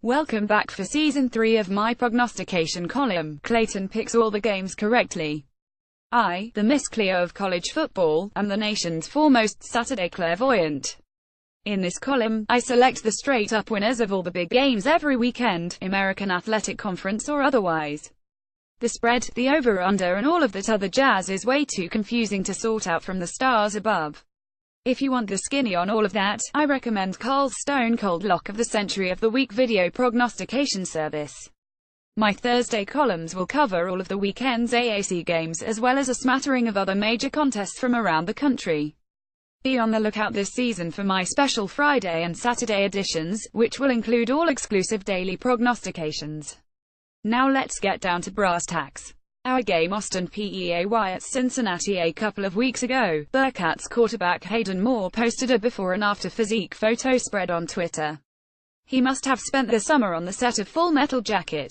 Welcome back for Season 3 of my prognostication column. Clayton picks all the games correctly. I, the Miss Cleo of college football, am the nation's foremost Saturday clairvoyant. In this column, I select the straight-up winners of all the big games every weekend, American Athletic Conference or otherwise. The spread, the over-under and all of that other jazz is way too confusing to sort out from the stars above. If you want the skinny on all of that, I recommend Carl's Stone Cold Lock of the Century of the Week video prognostication service. My Thursday columns will cover all of the weekend's AAC games as well as a smattering of other major contests from around the country. Be on the lookout this season for my special Friday and Saturday editions, which will include all exclusive daily prognostications. Now let's get down to brass tacks. Our game Austin Peay at Cincinnati a couple of weeks ago. Bearcats quarterback Hayden Moore posted a before and after physique photo spread on Twitter. He must have spent the summer on the set of Full Metal Jacket.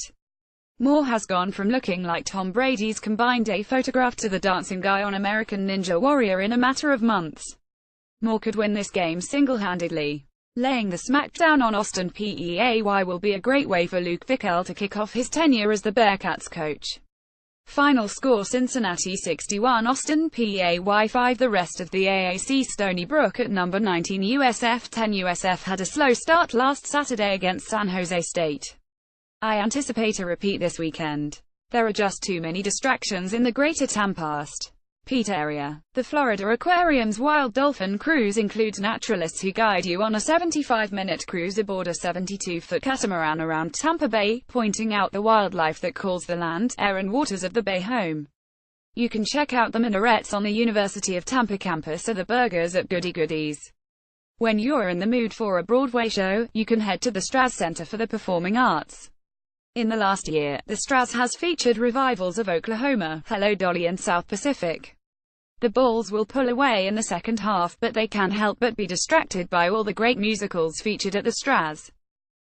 Moore has gone from looking like Tom Brady's combined day photograph to the dancing guy on American Ninja Warrior in a matter of months. Moore could win this game single-handedly. Laying the smackdown on Austin Peay will be a great way for Luke Fickell to kick off his tenure as the Bearcats coach. Final score Cincinnati 61 Austin Peay 5. The rest of the AAC Stony Brook at number 19 USF 10. USF had a slow start last Saturday against San Jose State. I anticipate a repeat this weekend. There are just too many distractions in the greater Tampa-St. Pete area. The Florida Aquarium's Wild Dolphin Cruise includes naturalists who guide you on a 75-minute cruise aboard a 72-foot catamaran around Tampa Bay, pointing out the wildlife that calls the land, air and waters of the bay home. You can check out the minarets on the University of Tampa campus or the burgers at Goody Goodies. When you're in the mood for a Broadway show, you can head to the Straz Center for the Performing Arts. In the last year, the Straz has featured revivals of Oklahoma, Hello Dolly and South Pacific. The Bulls will pull away in the second half, but they can't help but be distracted by all the great musicals featured at the Straz.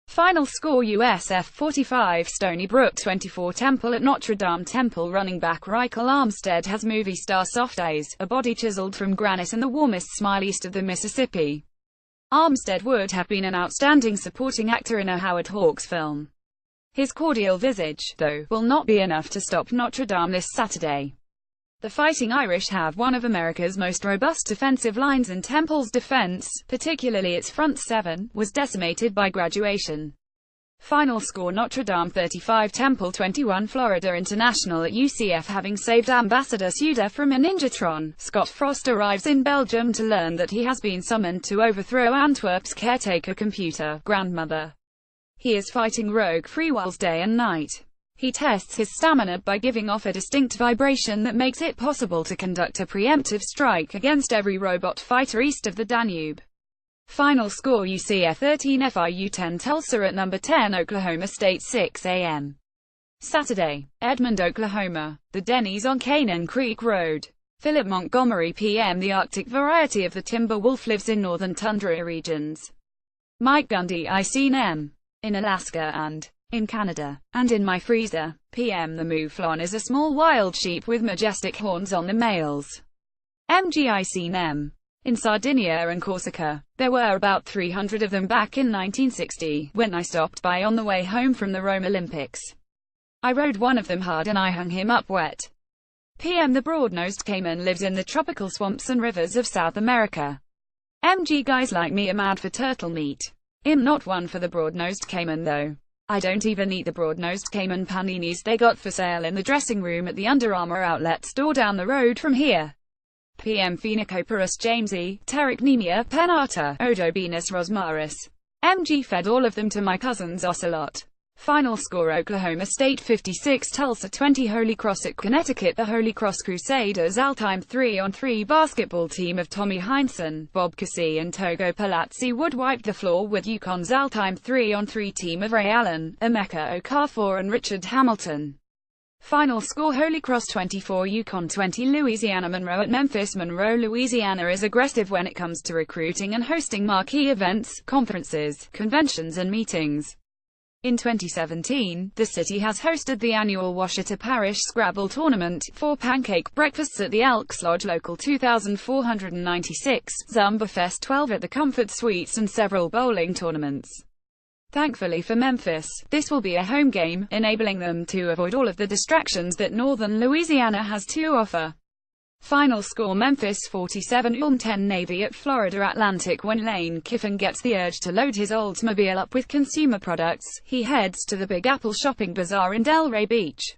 Final score USF 45 Stony Brook 24 Temple at Notre Dame. Temple running back Rykel Armstead has movie star soft eyes, a body chiseled from granite and the warmest smile east of the Mississippi. Armstead would have been an outstanding supporting actor in a Howard Hawks film. His cordial visage, though, will not be enough to stop Notre Dame this Saturday. The Fighting Irish have one of America's most robust defensive lines, and Temple's defense, particularly its front seven, was decimated by graduation. Final score Notre Dame 35 Temple 21 Florida International at UCF. Having saved Ambassador Suda from a ninjatron, Scott Frost arrives in Belgium to learn that he has been summoned to overthrow Antwerp's caretaker computer grandmother. He is fighting rogue freewalls day and night. He tests his stamina by giving off a distinct vibration that makes it possible to conduct a preemptive strike against every robot fighter east of the Danube. Final score UCF 13 FIU 10 Tulsa at number 10 Oklahoma State 6 a.m. Saturday, Edmond, Oklahoma. The Denny's on Canaan Creek Road. Philip Montgomery p.m. The Arctic variety of the timber wolf lives in northern tundra regions. Mike Gundy I seen M. in Alaska and in Canada, and in my freezer. PM The mouflon is a small wild sheep with majestic horns on the males. I seen them in Sardinia and Corsica. There were about 300 of them back in 1960, when I stopped by on the way home from the Rome Olympics. I rode one of them hard and I hung him up wet. PM The broad-nosed caiman lives in the tropical swamps and rivers of South America. Guys like me are mad for turtle meat. I'm not one for the broad-nosed caiman though. I don't even eat the broad-nosed caiman paninis they got for sale in the dressing room at the Under Armour outlet store down the road from here. PM Phoenicopterus jamesi, Pterychnemia pennata, Odobenus rosmaris. Fed all of them to my cousin's ocelot. Final score Oklahoma State 56 Tulsa 20 Holy Cross at Connecticut. The Holy Cross Crusaders all-time 3-on-3 basketball team of Tommy Heinsohn, Bob Cousy and Togo Palazzi would wipe the floor with UConn's all-time 3-on-3 team of Ray Allen, Emeka Okafor and Richard Hamilton. Final score Holy Cross 24 UConn 20 Louisiana. Monroe at Memphis. Monroe, Louisiana is aggressive when it comes to recruiting and hosting marquee events, conferences, conventions and meetings. In 2017, the city has hosted the annual Washita Parish Scrabble Tournament, 4 pancake breakfasts at the Elks Lodge Local 2496, Zumba Fest 12 at the Comfort Suites and several bowling tournaments. Thankfully for Memphis, this will be a home game, enabling them to avoid all of the distractions that northern Louisiana has to offer. Final score: Memphis 47, Ulm 10. Navy at Florida Atlantic. When Lane Kiffin gets the urge to load his Oldsmobile up with consumer products, he heads to the Big Apple shopping bazaar in Delray Beach.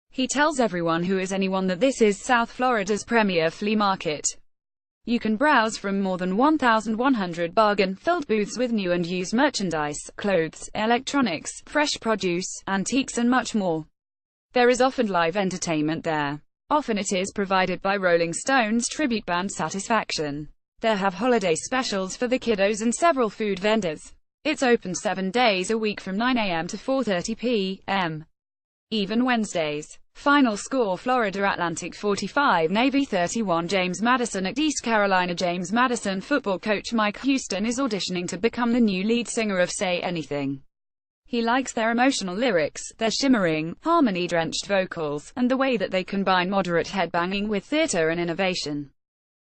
He tells everyone who is anyone that this is South Florida's premier flea market. You can browse from more than 1,100 bargain-filled booths with new and used merchandise, clothes, electronics, fresh produce, antiques and much more. There is often live entertainment there. Often it is provided by Rolling Stones tribute band Satisfaction. They have holiday specials for the kiddos and several food vendors. It's open 7 days a week from 9 a.m. to 4:30 p.m. even Wednesdays. Final score: Florida Atlantic 45, Navy 31. James Madison at East Carolina. James Madison football coach Mike Houston is auditioning to become the new lead singer of Say Anything. He likes their emotional lyrics, their shimmering, harmony-drenched vocals, and the way that they combine moderate headbanging with theater and innovation.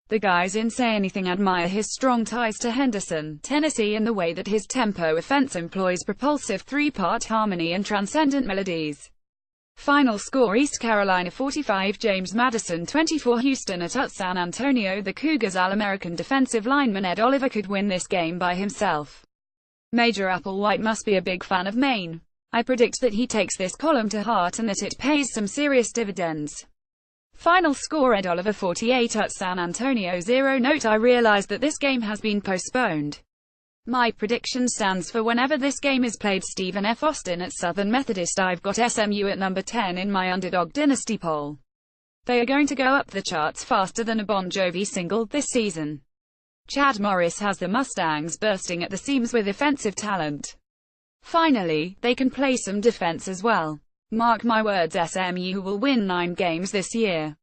The guys in Say Anything admire his strong ties to Henderson, Tennessee, and the way that his tempo offense employs propulsive three-part harmony and transcendent melodies. Final score: East Carolina 45, James Madison 24. Houston at San Antonio. The Cougars' All-American defensive lineman Ed Oliver could win this game by himself. Major Applewhite must be a big fan of Maine. I predict that he takes this column to heart and that it pays some serious dividends. Final score: Ed Oliver 48 at San Antonio 0. Note: I realize that this game has been postponed. My prediction stands for whenever this game is played. Stephen F. Austin at Southern Methodist. I've got SMU at number 10 in my Underdog Dynasty poll. They are going to go up the charts faster than a Bon Jovi single this season. Chad Morris has the Mustangs bursting at the seams with offensive talent. Finally, they can play some defense as well. Mark my words, SMU will win 9 games this year.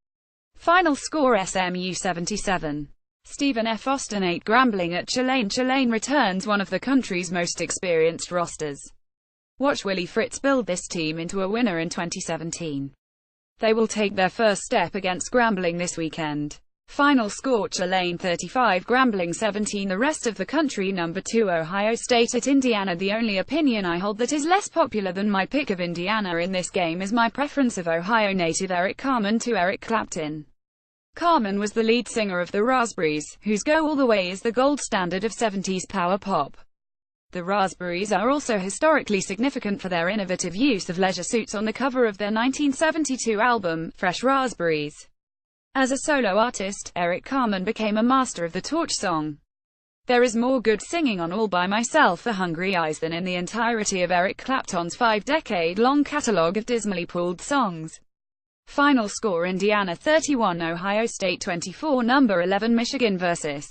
Final score: SMU 77. Stephen F. Austin 8. Grambling at Tulane. Tulane returns one of the country's most experienced rosters. Watch Willie Fritz build this team into a winner in 2017. They will take their first step against Grambling this weekend. Final score: Tulane 35, Grambling 17. The rest of the country. Number 2, Ohio State at Indiana. The only opinion I hold that is less popular than my pick of Indiana in this game is my preference of Ohio native Eric Carmen to Eric Clapton. Carmen was the lead singer of the Raspberries, whose Go All the Way is the gold standard of 70s power pop. The Raspberries are also historically significant for their innovative use of leisure suits on the cover of their 1972 album, Fresh Raspberries. As a solo artist, Eric Carmen became a master of the torch song. There is more good singing on All By Myself, The Hungry Eyes than in the entirety of Eric Clapton's 5-decade-long catalog of dismally pooled songs. Final score: Indiana 31, Ohio State 24. Number 11, Michigan vs.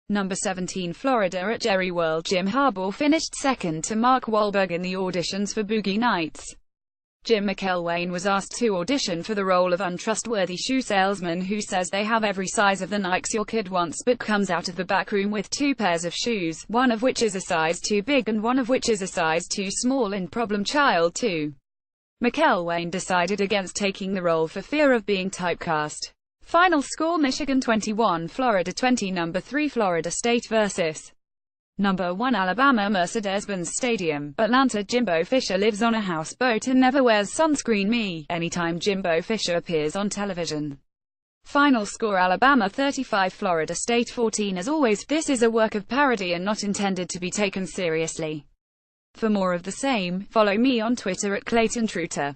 Number 17, Florida at Jerry World. Jim Harbaugh finished second to Mark Wahlberg in the auditions for Boogie Nights. Jim McElwain was asked to audition for the role of untrustworthy shoe salesman who says they have every size of the Nikes your kid wants but comes out of the back room with 2 pairs of shoes, one of which is a size too big and one of which is a size too small in Problem Child 2. McElwain decided against taking the role for fear of being typecast. Final score: Michigan 21, Florida 20. Number 3, Florida State vs. Number 1, Alabama. Mercedes-Benz Stadium, Atlanta. Jimbo Fisher lives on a houseboat and never wears sunscreen. Me, anytime Jimbo Fisher appears on television. Final score: Alabama 35, Florida State 14. As always, this is a work of parody and not intended to be taken seriously. For more of the same, follow me on Twitter at Clayton Truter.